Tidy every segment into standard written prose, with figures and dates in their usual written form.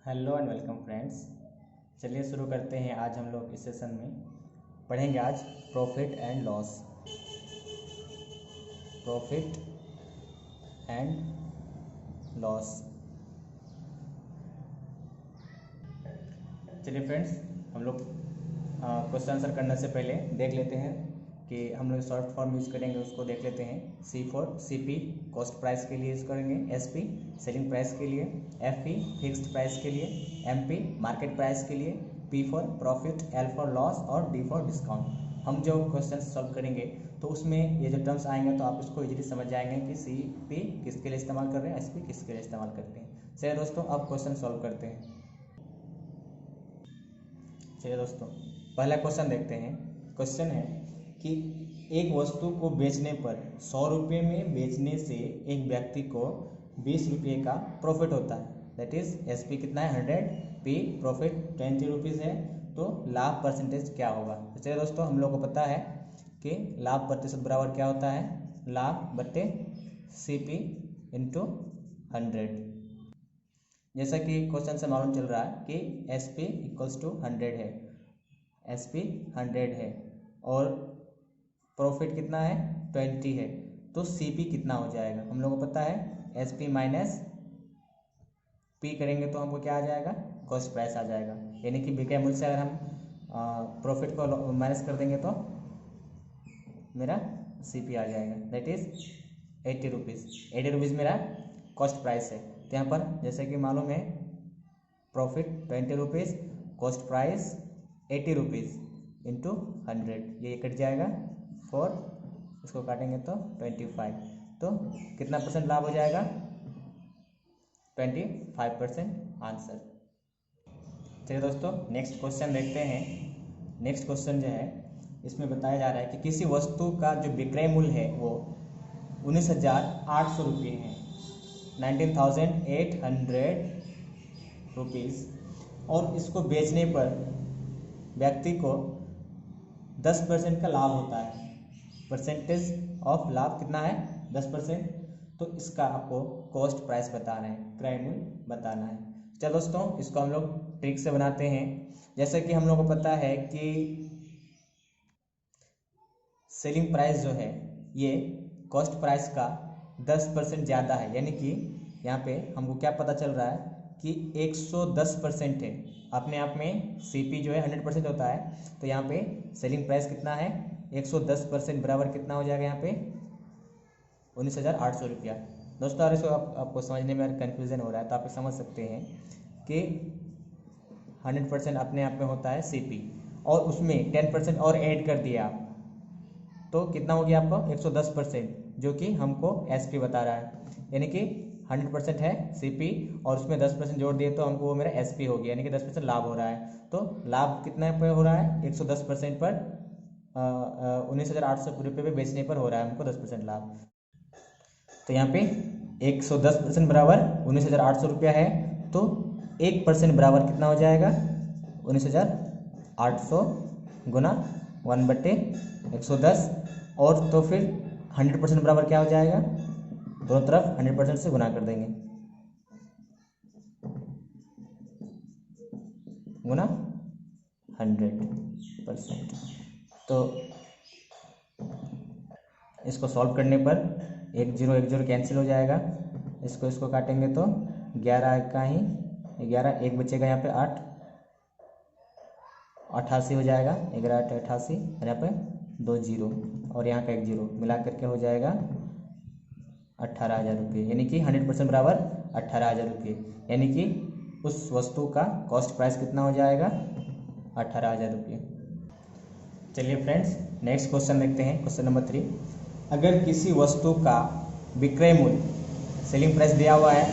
Hello and welcome friends. चलिए शुरू करते हैं। आज हम लोग इस सेशन में पढ़ेंगे आज profit and loss. Profit and loss. चलिए फ्रेंड्स, हम लोग क्वेश्चन आंसर करने से पहले देख लेते हैं कि हम लोग शॉर्ट फॉर्म यूज़ करेंगे, उसको देख लेते हैं। C P कॉस्ट प्राइस के लिए यूज़ करेंगे, SP सेलिंग प्राइस के लिए, FP फिक्स्ड प्राइस के लिए, MP मार्केट प्राइस के लिए, P for profit, L for loss और D फॉर डिस्काउंट। हम जो क्वेश्चन सॉल्व करेंगे तो उसमें ये जो टर्म्स आएंगे तो आप इसको इजीली समझ जाएंगे कि CP किसके लिए इस्तेमाल कर रहे हैं, SP किसके लिए इस्तेमाल करते हैं। चलिए दोस्तों, अब क्वेश्चन सॉल्व करते हैं। चलिए दोस्तों, पहला क्वेश्चन देखते हैं। क्वेश्चन है कि एक वस्तु को बेचने पर 100 रुपये में बेचने से एक व्यक्ति को 20 रुपये का प्रॉफिट होता है। दैट इज SP कितना है 100, P प्रॉफिट 20 रुपीज़ है, तो लाभ परसेंटेज क्या होगा। तो चलिए दोस्तों, हम लोग को पता है कि लाभ प्रतिशत बराबर क्या होता है, लाभ बट्टे CP इंटू 100। जैसा कि क्वेश्चन से मालूम चल रहा है कि SP इक्वल्स टू 100 है, SP 100 है और प्रॉफिट कितना है 20 है, तो CP कितना हो जाएगा। हम लोगों को पता है SP माइनस P करेंगे तो हमको क्या आ जाएगा, कॉस्ट प्राइस आ जाएगा। यानी कि विक्रय मूल्य से अगर हम प्रॉफिट को माइनस कर देंगे तो मेरा CP आ जाएगा। That is 80 rupees. 80 रुपीज़ मेरा कॉस्ट प्राइस है। तो यहाँ पर जैसे कि मालूम है profit 20 rupees, cost price 80 rupees into 100, ये कट जाएगा 4, इसको काटेंगे तो 25, तो कितना परसेंट लाभ हो जाएगा, 25% आंसर। चलिए दोस्तों, नेक्स्ट क्वेश्चन देखते हैं। नेक्स्ट क्वेश्चन जो है इसमें बताया जा रहा है कि किसी वस्तु का जो विक्रय मूल्य है वो 19,800 रुपये है, 19,800 रुपीज़, और इसको बेचने पर व्यक्ति को 10% का लाभ होता है। परसेंटेज ऑफ लाभ कितना है 10%। तो इसका आपको कॉस्ट प्राइस बताना है, क्रय मूल्य बताना है। चलो दोस्तों, इसको हम लोग ट्रिक से बनाते हैं। जैसे कि हम लोग को पता है कि सेलिंग प्राइस जो है ये कॉस्ट प्राइस का 10% ज़्यादा है, यानी कि यहाँ पे हमको क्या पता चल रहा है कि 110% है। अपने आप में CP जो है 100% होता है, तो यहाँ पे सेलिंग प्राइस कितना है 110% बराबर कितना हो जाएगा यहाँ पे 19,800 रुपया। दोस्तों, अगर इसको आपको समझने में कन्फ्यूज़न हो रहा है तो आप समझ सकते हैं कि 100% अपने आप में होता है CP, और उसमें 10% और ऐड कर दिया आप तो कितना हो गया आपको 110%, जो कि हमको SP बता रहा है। यानी कि 100% है CP और उसमें 10% जोड़ दिए तो हमको वो मेरा SP हो गया, यानी कि 10% लाभ हो रहा है। तो लाभ कितने पे हो रहा है 110% पर 19,800 रुपये पे बेचने पर हो रहा है हमको 10% लाभ। तो यहाँ पे 110% बराबर 19,800 रुपया है, तो 1% बराबर कितना हो जाएगा 19,800 गुना 1/110, और तो फिर 100% बराबर क्या हो जाएगा, दोनों तरफ 100% से गुना कर देंगे, गुना 100%। तो इसको सॉल्व करने पर 1 0 कैंसिल हो जाएगा। इसको काटेंगे तो 11 का ही 11, 1 बचेगा यहाँ पे 8, 88 हो जाएगा, 11 8 88, और यहाँ पे 2 0 और यहाँ का 1 0 मिला करके हो जाएगा 18,000 रुपये। यानी कि 100% बराबर 18,000 रुपये, यानी कि उस वस्तु का कॉस्ट प्राइस कितना हो जाएगा 18,000 रुपये। चलिए फ्रेंड्स, नेक्स्ट क्वेश्चन देखते हैं। क्वेश्चन नंबर 3, अगर किसी वस्तु का विक्रय मूल्य सेलिंग प्राइस दिया हुआ है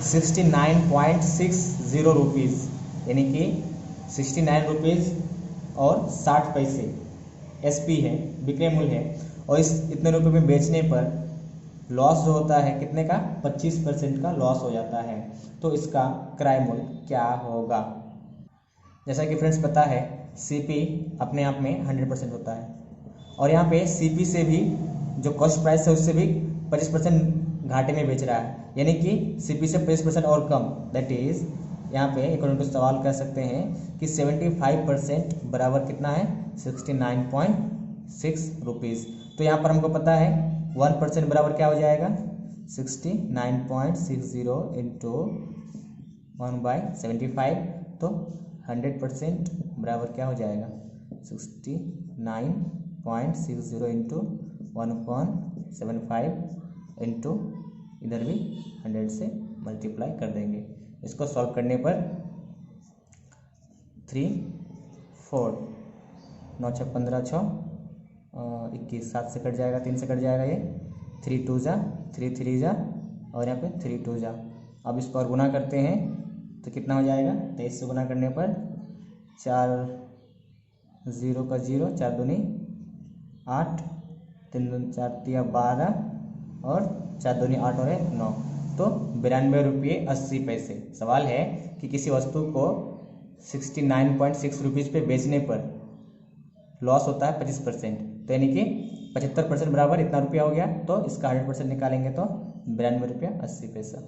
69.60 रुपीज़, यानी कि 69 रुपीज़ और 60 पैसे SP है, विक्रय मूल्य है, और इस इतने रुपये में बेचने पर लॉस जो होता है कितने का 25% का लॉस हो जाता है, तो इसका क्रय मूल्य क्या होगा। जैसा कि फ्रेंड्स पता है CP अपने आप में 100% होता है, और यहाँ पे CP से भी जो कॉस्ट प्राइस है उससे भी 25% घाटे में बेच रहा है, यानी कि CP से 25% और कम, दैट इज यहाँ पे अकॉर्डिंग टू सवाल कह सकते हैं कि 75% बराबर कितना है 69.6 रुपीज़। तो यहाँ पर हमको पता है 1% बराबर क्या हो जाएगा 69.60 इंटू 1/75। तो 100% बराबर क्या हो जाएगा 69.60 इंटू 1/75 इंटू इधर भी 100 से मल्टीप्लाई कर देंगे। इसको सॉल्व करने पर 3 4 9 6 15 6 21 7 से कट जाएगा 3 से कट जाएगा ये 3 2 जा 3 3 जा और यहाँ पे 3 2 जा। अब इस पर गुना करते हैं तो कितना हो जाएगा 23 से गुना करने पर 4 0 का 0 4 दूनी 8 3 दूनी 4 तिया 12 और 4 दूनी 8 और 1 9। तो 92 रुपये 80 पैसे। सवाल है कि किसी वस्तु को 69.6 रुपीज़ पे बेचने पर लॉस होता है 25%। तो यानी कि 75% बराबर इतना रुपया हो गया। तो इसका 100% निकालेंगे तो 92 रुपया 80 पैसा।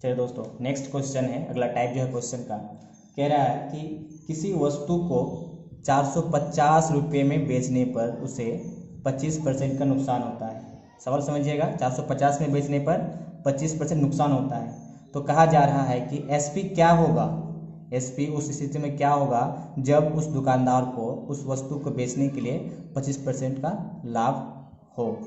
चलिए दोस्तों नेक्स्ट क्वेश्चन है। अगला टाइप जो है क्वेश्चन का कह रहा है कि किसी वस्तु को 450 रुपये में बेचने पर उसे 25% का नुकसान होता है। सवाल समझिएगा 450 में बेचने पर 25% नुकसान होता है। तो कहा जा रहा है कि एसपी क्या होगा, एसपी उस स्थिति में क्या होगा जब उस दुकानदार को उस वस्तु को बेचने के लिए 25% का लाभ हो।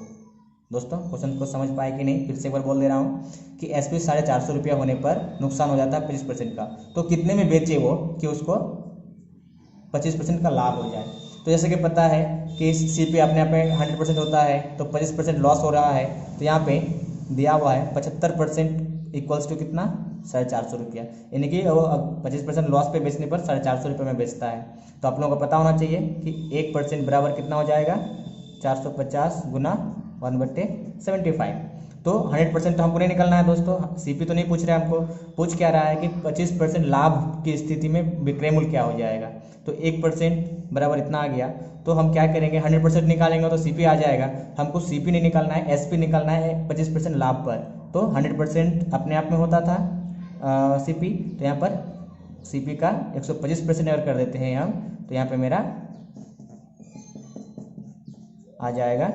दोस्तों क्वेश्चन को समझ पाए कि नहीं, फिर से एक बार बोल दे रहा हूँ कि एसपी 450 रुपया होने पर नुकसान हो जाता है 25% का। तो कितने में बेचे वो कि उसको 25% का लाभ हो जाए। तो जैसे कि पता है कि सीपी अपने आप में 100% होता है तो 25% लॉस हो रहा है। तो यहाँ पे दिया हुआ है 75% इक्वल्स टू कितना 450 रुपया, यानी कि वो 25% लॉस पे बेचने पर 450 रुपये में बेचता है। तो आप लोगों को पता होना चाहिए कि 1% बराबर कितना हो जाएगा 450 गुना 1/75। तो 100% तो हमको नहीं निकलना है दोस्तों, सीपी तो नहीं पूछ रहा है हमको, पूछ क्या रहा है कि 25% लाभ की स्थिति में विक्रय मूल्य क्या हो जाएगा। तो 1% बराबर इतना आ गया। तो हम क्या करेंगे 100% निकालेंगे तो सीपी आ जाएगा। हमको सीपी नहीं निकालना है, एसपी निकालना है 25% लाभ पर। तो 100% अपने आप में होता था सीपी, तो यहाँ पर सीपी का 125% अगर कर देते हैं हम तो यहाँ पे मेरा आ जाएगा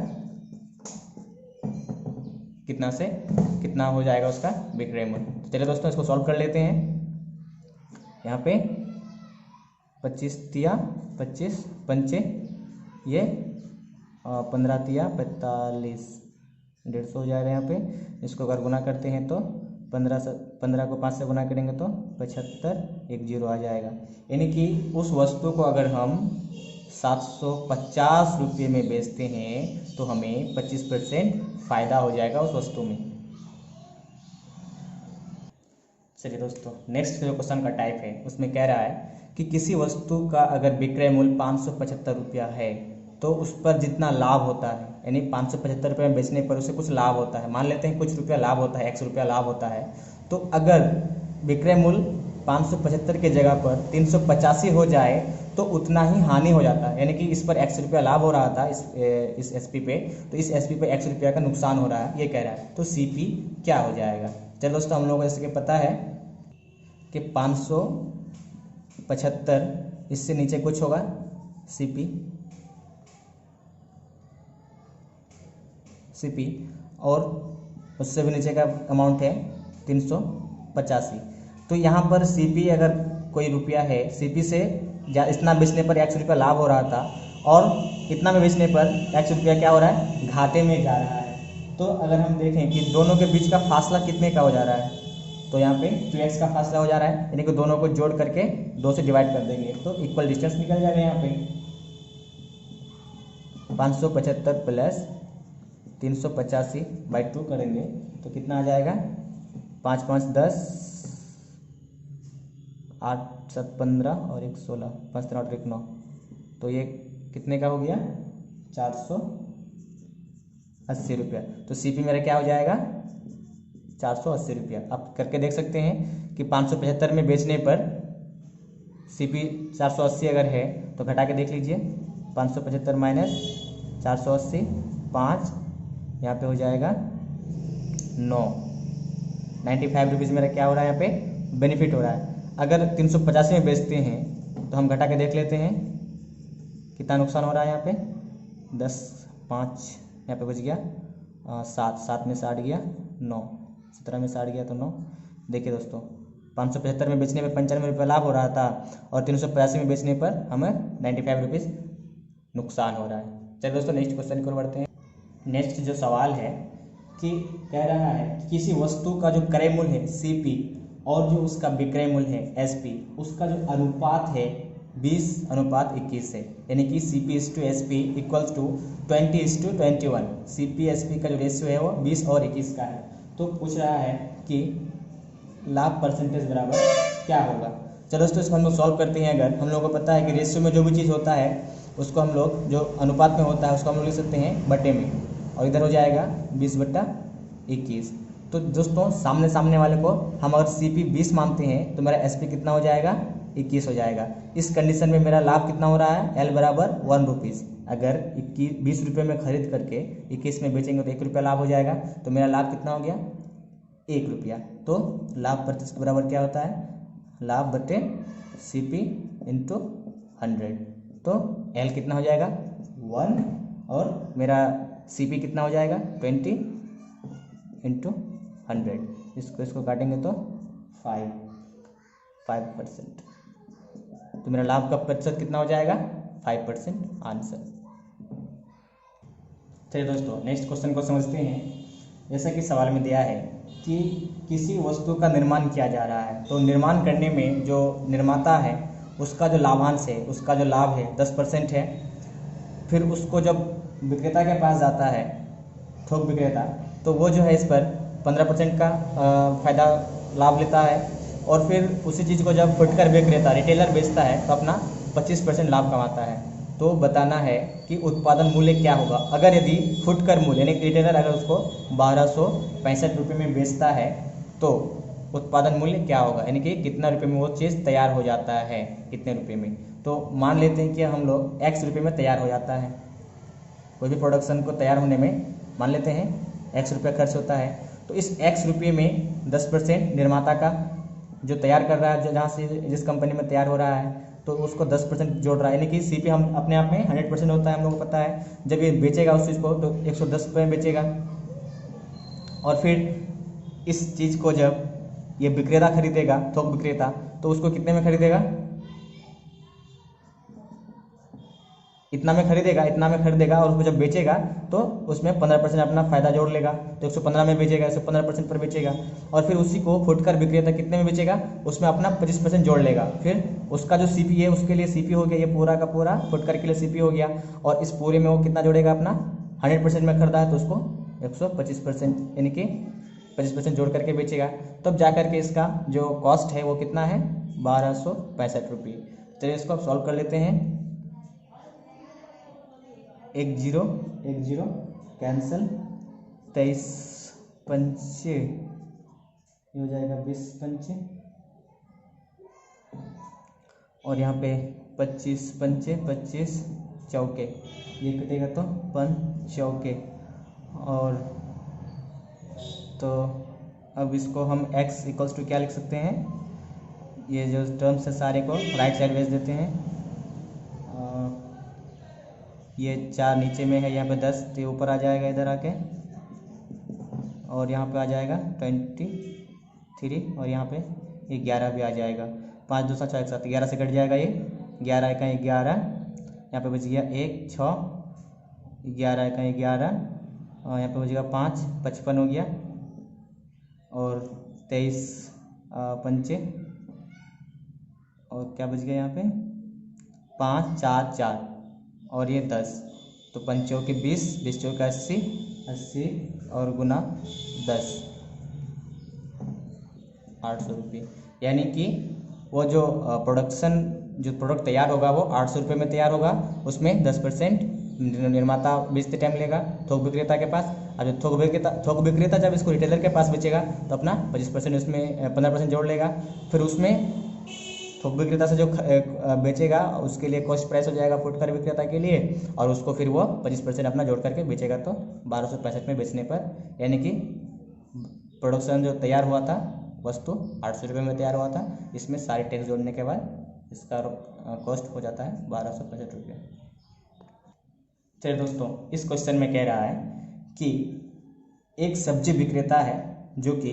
कितना से कितना हो जाएगा उसका विक्रय मूल्य। तो चलिए दोस्तों इसको सॉल्व कर लेते हैं। यहाँ पे 25 तिया 25 पंचे ये 15 तिया 45 150 हो जाएगा। यहाँ पे इसको अगर गुना करते हैं तो 15 को 5 से गुना करेंगे तो 75 1 0 आ जाएगा। यानी कि उस वस्तु को अगर हम 750 रुपये में बेचते हैं तो हमें 25% फ़ायदा हो जाएगा उस वस्तु में। चलिए दोस्तों नेक्स्ट जो क्वेश्चन का टाइप है उसमें कह रहा है कि किसी वस्तु का अगर विक्रय मूल्य 575 रुपया है तो उस पर जितना लाभ होता है, यानी 575 रुपये में बेचने पर उसे कुछ लाभ होता है, मान लेते हैं कुछ रुपया लाभ होता है, 100 रुपया लाभ होता है। तो अगर विक्रय मूल्य 575 के जगह पर 385 हो जाए तो उतना ही हानि हो जाता है। यानी कि इस पर 100 रुपया लाभ हो रहा था इस एसपी पे, तो इस एसपी पे 100 रुपया का नुकसान हो रहा है, ये कह रहा है। तो सीपी क्या हो जाएगा। चलो दोस्तों हम लोगों को जैसे कि पता है कि 575 इससे नीचे कुछ होगा सीपी और उससे भी नीचे का अमाउंट है 385। तो यहाँ पर सीपी अगर कोई रुपया है, सीपी से इतना बेचने पर 100 रुपया लाभ हो रहा था और इतना में बेचने पर 100 रुपया क्या हो रहा है घाटे में जा रहा है। तो अगर हम देखें कि दोनों के बीच का फासला कितने का हो जा रहा है तो यहाँ पे 2x का फासला हो जा रहा है, यानी कि दोनों को जोड़ करके 2 से डिवाइड कर देंगे तो इक्वल डिस्टेंस निकल जाएगा। यहाँ पे 575 प्लस 385/2 करेंगे तो कितना आ जाएगा 5 5 10 8 7 15 और 1 16 5 3 8 1 9। तो ये कितने का हो गया 480 रुपया। तो सीपी मेरा क्या हो जाएगा 480 रुपया। आप करके देख सकते हैं कि 575 में बेचने पर सीपी 480 अगर है तो घटा के देख लीजिए 575 माइनस 480 5 यहाँ पे हो जाएगा 9 95 रुपीज़ मेरा क्या हो रहा है यहाँ पे बेनिफिट हो रहा है। अगर 385 में बेचते हैं तो हम घटा के देख लेते हैं कितना नुकसान हो रहा है। यहाँ पे 10, 5 यहाँ पे बच गया, 7 में से 8 गया 9, 17 में से 8 गया तो 9। देखिए दोस्तों, 575 में बेचने पर 95 रुपये लाभ हो रहा था और 385 में बेचने पर हमें 95 रुपीज़ नुकसान हो रहा है। चलिए दोस्तों, नेक्स्ट क्वेश्चन की ओर बढ़ते हैं। नेक्स्ट जो सवाल है कि कह रहा है कि किसी वस्तु का जो क्रय मूल्य है CP और जो उसका विक्रय मूल्य है SP, उसका जो अनुपात है 20:21 है, यानी कि CP/SP इक्वल्स टू 20:21। CP/SP का जो रेशियो है वो 20 और 21 का है। तो पूछ रहा है कि लाभ परसेंटेज बराबर क्या होगा। चलो दोस्तों, इसको हम लोग सॉल्व करते हैं। अगर हम लोगों को पता है कि रेशियो में जो भी चीज़ होता है उसको हम लोग, जो अनुपात में होता है उसको हम लोग लिख सकते हैं बटे में, और इधर हो जाएगा 20/21। तो दोस्तों, सामने सामने वाले को हम अगर CP 20 मानते हैं तो मेरा SP कितना हो जाएगा, 21 हो जाएगा। इस कंडीशन में मेरा लाभ कितना हो रहा है, L बराबर 1 रुपीज़। अगर 20 रुपये में खरीद करके 21 में बेचेंगे तो 1 रुपया लाभ हो जाएगा। तो मेरा लाभ कितना हो गया, 1 रुपया। तो लाभ प्रतिशत बराबर क्या होता है, लाभ बटे CP इंटू 100। तो L कितना हो जाएगा 1 और मेरा CP कितना हो जाएगा 20 इंटू 100। इसको काटेंगे तो 5%। तो मेरा लाभ का प्रतिशत कितना हो जाएगा, 5% आंसर। चलिए दोस्तों, नेक्स्ट क्वेश्चन को समझते हैं। जैसा कि सवाल में दिया है कि किसी वस्तु का निर्माण किया जा रहा है, तो निर्माण करने में जो निर्माता है उसका जो लाभांश है, उसका जो लाभ है 10% है। फिर उसको जब विक्रेता के पास जाता है, थोक विक्रेता, तो वो जो है इस पर 15% का फ़ायदा लाभ लेता है। और फिर उसी चीज़ को जब फुटकर विक्रेता, रिटेलर बेचता है तो अपना 25% लाभ कमाता है। तो बताना है कि उत्पादन मूल्य क्या होगा अगर यदि फुटकर मूल्य, यानी रिटेलर अगर उसको 1265 रुपये में बेचता है तो उत्पादन मूल्य क्या होगा, यानी कि कितना रुपये में वो चीज़ तैयार हो जाता है, कितने रुपये में। तो मान लेते हैं कि हम लोग X रुपये में तैयार हो जाता है। कोई भी प्रोडक्शन को तैयार होने में मान लेते हैं X रुपये खर्च होता है। तो इस X रुपये में 10% निर्माता का जो तैयार कर रहा है, जहाँ से जिस कंपनी में तैयार हो रहा है, तो उसको 10% जोड़ रहा है, यानी कि CP हम अपने आप में 100% होता है, हम लोगों को पता है। जब ये बेचेगा उस चीज़ को तो 110 रुपये में बेचेगा। और फिर इस चीज़ को जब ये विक्रेता खरीदेगा, थोक विक्रेता, तो उसको कितने में खरीदेगा, इतना में खरीदेगा और उसको जब बेचेगा तो उसमें 15% अपना फ़ायदा जोड़ लेगा। तो 115 में बेचेगा, 115% पर बेचेगा। और फिर उसी को फुटकर विक्रेता कितने में बेचेगा, उसमें अपना 25% जोड़ लेगा। फिर उसका जो CP है उसके लिए CP हो गया, ये पूरा का पूरा फुटकर के लिए CP हो गया। और इस पूरे में वो कितना जोड़ेगा, अपना 100% में खरीदा है तो उसको 125%, यानी कि 25% जोड़ करके बेचेगा। तब जा करके इसका जो कॉस्ट है वो कितना है, 1265 रुपये। चलिए इसको आप सॉल्व कर लेते हैं। 1 0 कैंसिल, 23 पंचे ये हो जाएगा 20 पंचे, और यहाँ पे 25 पंचे 25 चौके, ये कटेगा तो 5 चौके। और तो अब इसको हम x इक्वल्स टू क्या लिख सकते हैं, ये जो टर्म्स है सारे को राइट साइड भेज देते हैं। ये 4 नीचे में है, यहाँ पे 10, तो ये ऊपर आ जाएगा इधर आके, और यहाँ पे आ जाएगा 23, और यहाँ पे ये 11 भी आ जाएगा। 5 2 7 6 7, 11 से कट जाएगा ये, 11 का 11, यहाँ पे बच गया 1 6, 11 का 11, और यहाँ पे बच गया 5 55 हो गया, और 23 पंचे, और क्या बच गया यहाँ पे 5 4 4, और ये 10, तो 5 चौके 20, 20 चौके 80 और गुना 10, 800 रुपये। यानी कि वो जो प्रोडक्ट तैयार होगा वो 800 रुपये में तैयार होगा। उसमें 10% निर्माता बेचते टाइम लेगा थोक विक्रेता के पास, और जो थोक विक्रेता जब इसको रिटेलर के पास बेचेगा तो अपना 25% उसमें 15% जोड़ लेगा। फिर उसमें थोक विक्रेता से जो बेचेगा उसके लिए कॉस्ट प्राइस हो जाएगा फुटकर विक्रेता के लिए, और उसको फिर वो 25% अपना जोड़ करके बेचेगा। तो 1265 में बेचने पर, यानी कि प्रोडक्शन जो तैयार हुआ था वस्तु 800 रुपये में तैयार हुआ था। इसमें सारे टैक्स जोड़ने के बाद इसका कॉस्ट हो जाता है 1265 रुपये। चलिए दोस्तों, इस क्वेश्चन में कह रहा है कि एक सब्जी विक्रेता है जो कि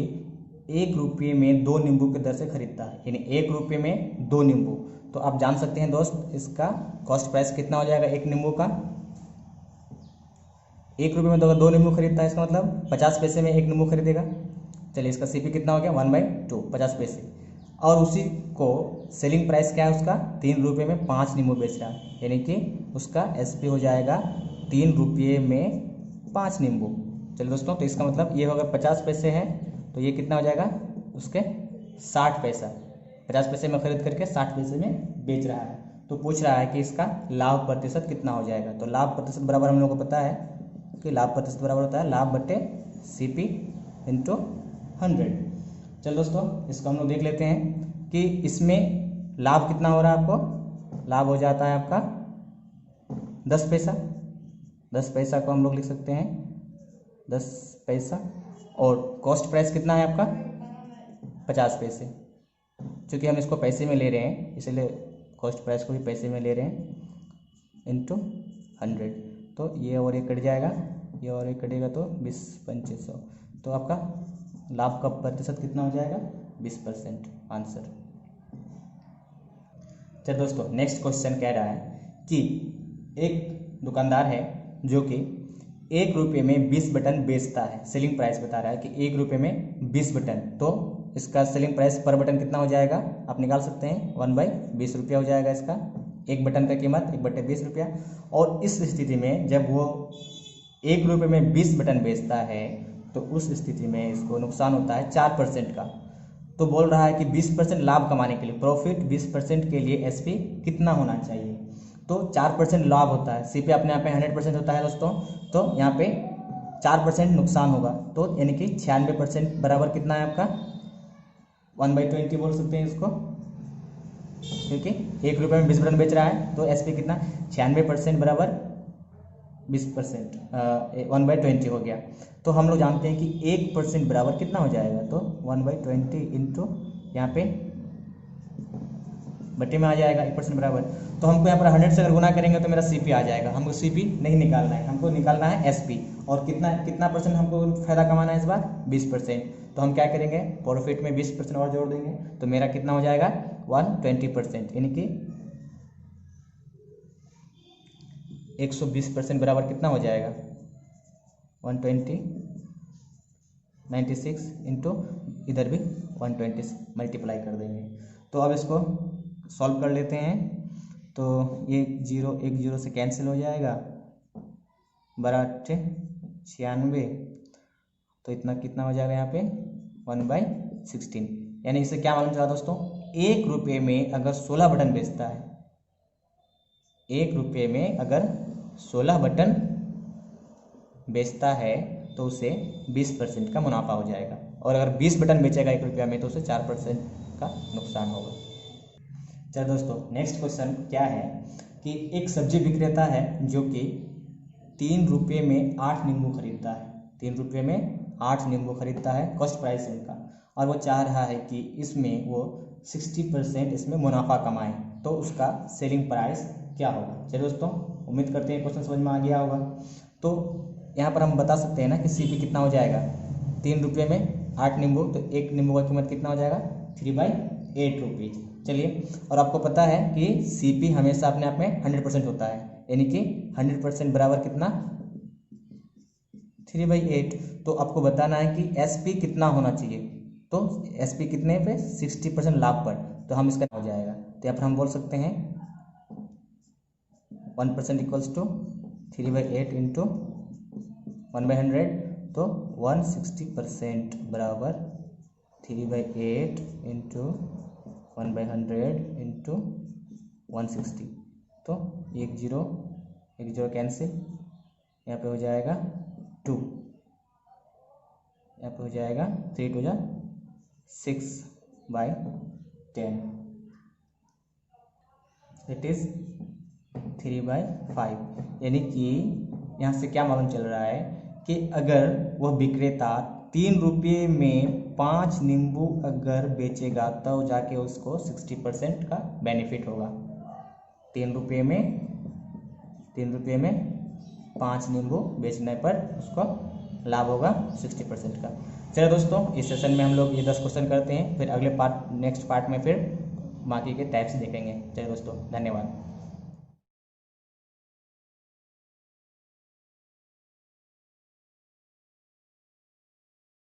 1 रुपये में 2 नींबू की दर से खरीदता है, यानी 1 रुपये में 2 नींबू। तो आप जान सकते हैं दोस्त, इसका कॉस्ट प्राइस कितना हो जाएगा एक नींबू का। 1 रुपये में अगर 2 नींबू खरीदता है, इसका मतलब 50 पैसे में 1 नींबू खरीदेगा। चलिए, इसका सीपी कितना हो गया 1/2, 50 पैसे। और उसी को सेलिंग प्राइस क्या है उसका, 3 रुपये में 5 नींबू बेच रहा है, यानी कि उसका एसपी हो जाएगा 3 रुपये में 5 नींबू। चलिए दोस्तों, तो इसका मतलब ये अगर 50 पैसे है तो ये कितना हो जाएगा उसके 60 पैसा। 50 पैसे में खरीद करके 60 पैसे में बेच रहा है। तो पूछ रहा है कि इसका लाभ प्रतिशत कितना हो जाएगा। तो लाभ प्रतिशत बराबर हम लोग को पता है कि लाभ प्रतिशत बराबर होता है लाभ बटे CP इंटू 100। चलो दोस्तों, इसको हम लोग देख लेते हैं कि इसमें लाभ कितना हो रहा है आपको। लाभ हो जाता है आपका 10 पैसा। 10 पैसा को हम लोग लिख सकते हैं 10 पैसा। और कॉस्ट प्राइस कितना है आपका 50 पैसे। चूँकि हम इसको पैसे में ले रहे हैं इसलिए कॉस्ट प्राइस को भी पैसे में ले रहे हैं इंटू 100। तो ये और ये कट जाएगा, ये और ये कटेगा तो 20/2500। तो आपका लाभ का प्रतिशत कितना हो जाएगा 20% आंसर। चलिए दोस्तों, नेक्स्ट क्वेश्चन कह रहा है कि एक दुकानदार है जो कि 1 रुपये में 20 बटन बेचता है। सेलिंग प्राइस बता रहा है कि 1 रुपये में 20 बटन। तो इसका सेलिंग प्राइस पर बटन कितना हो जाएगा आप निकाल सकते हैं, 1/20 रुपया हो जाएगा इसका। एक बटन का कीमत 1/20 रुपया। और इस स्थिति में जब वो 1 रुपये में 20 बटन बेचता है तो उस स्थिति में इसको नुकसान होता है 4% का। तो बोल रहा है कि 20% लाभ कमाने के लिए, प्रॉफिट 20% के लिए एसपी कितना होना चाहिए। तो 4% लाभ होता है, सीपी अपने आप में 100% होता है दोस्तों। तो यहाँ पे 4% नुकसान होगा, तो यानी कि 96% बराबर कितना है आपका 1/20 बोल सकते हैं इसको, क्योंकि 1 रुपये में 20 बटन बेच रहा है। तो एसपी कितना 96% बराबर 20%, 1/20 हो गया। तो हम लोग जानते हैं कि 1% बराबर कितना हो जाएगा, तो 1/20 इंटू यहाँ पे बटे में आ जाएगा 1% बराबर। तो हमको यहाँ पर 100 से अगर गुना करेंगे तो मेरा सीपी आ जाएगा। हमको सीपी नहीं निकालना है, हमको निकालना है एसपी। और कितना परसेंट हमको फायदा कमाना है इस बार 20%। तो हम क्या करेंगे, प्रॉफिट में 20% और जोड़ देंगे तो मेरा कितना हो जाएगा 120%, यानी कि 120% बराबर कितना हो जाएगा 120, 96 इंटू इधर भी 120 मल्टीप्लाई कर देंगे। तो अब इसको सॉल्व कर लेते हैं। तो ये 1 0 से कैंसिल हो जाएगा, 96, तो इतना कितना हो जाएगा यहाँ पे 1/16। यानी इससे क्या मालूम चला दोस्तों, 1 रुपये में अगर 16 बटन बेचता है, 1 रुपये में अगर 16 बटन बेचता है तो उसे 20% का मुनाफा हो जाएगा। और अगर 20 बटन बेचेगा 1 रुपया में तो उसे 4% का नुकसान होगा। चलो दोस्तों, नेक्स्ट क्वेश्चन क्या है कि एक सब्जी विक्रेता है जो कि 3 रुपये में 8 नींबू खरीदता है। 3 रुपये में 8 नींबू खरीदता है, कॉस्ट प्राइस इनका। और वो चाह रहा है कि इसमें वो 60% इसमें मुनाफा कमाए, तो उसका सेलिंग प्राइस क्या होगा। चलिए दोस्तों, उम्मीद करते हैं क्वेश्चन समझ में आ गया होगा। तो यहाँ पर हम बता सकते हैं ना कि सीपी कितना हो जाएगा, 3 रुपये में 8 नींबू, तो एक नींबू का कीमत कितना हो जाएगा 3/8 रुपीज़। चलिए, और आपको पता है कि सीपी हमेशा अपने आप में 100% होता है, यानी कि 100% बराबर कितना 3/8। तो आपको बताना है कि एसपी कितना होना चाहिए। तो एसपी कितने पे 60% लाभ पर, तो हम इसका हो जाएगा। तो यहाँ पर हम बोल सकते हैं 1% इक्वल्स टू 3/8 इंटू 1/100, तो 160% बराबर 3/8 इंटू 1/100 इंटू 160। तो 1 0 कैंसिल, यहाँ पे हो जाएगा 2, यहाँ पे हो जाएगा 3 2 जा 6/10, इट इज़ 3/5। यानी कि यहाँ से क्या मालूम चल रहा है कि अगर वह विक्रेता 3 रुपये में 5 नींबू अगर बेचेगा तो जाके उसको 60% का बेनिफिट होगा। 3 रुपये में 5 नींबू बेचने पर उसको लाभ होगा 60% का। चलिए दोस्तों, इस सेशन में हम लोग ये 10 क्वेश्चन करते हैं, फिर अगले नेक्स्ट पार्ट में फिर बाकी के टाइप्स देखेंगे। चलिए दोस्तों, धन्यवाद।